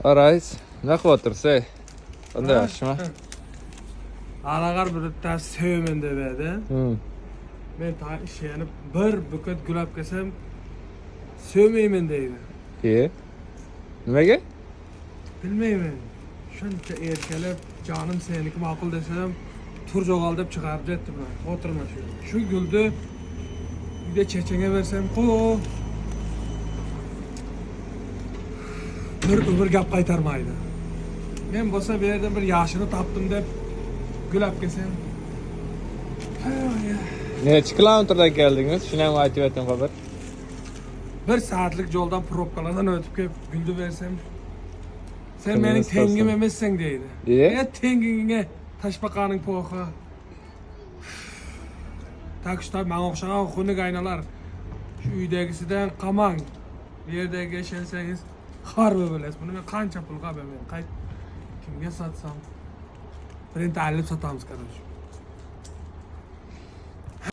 Arais, ne kıvatırsa? Onda yaşma. Alagar bir ta sevmen de verdi. Ben ta işeyenip bir buket gülap kesem sevmeymen deydi. İyi. Nimege? Bilmeymen. Şunca erkelep canım seniki makul desem turjogal dep çıkarıp jetti bana. Oturma şu güldü. Bir de çeçene versem ko. Bir ömür gap kaytarmaydı. Ben bolsa bir yerden bir yaşını taptım dep gülap kesem. Ne kilometrdan geldiniz? Şuna mı aytıp ettin haber? Bir saatlik yoldan propkalardan ötüp gelip güldü versem. Sen Kimin benim istersen. tengim emezsen deydi. İyi. Ne tengine taşbakanın poğu. Takışta bana okşanan konu kaynalar. Şu üydegisinden kaman. Bir yerde geçenseniz harbi böylesi. Bunu ben kança pulga ben kayıt. Kimge satsam. Birini de alıp satamız kardeşim.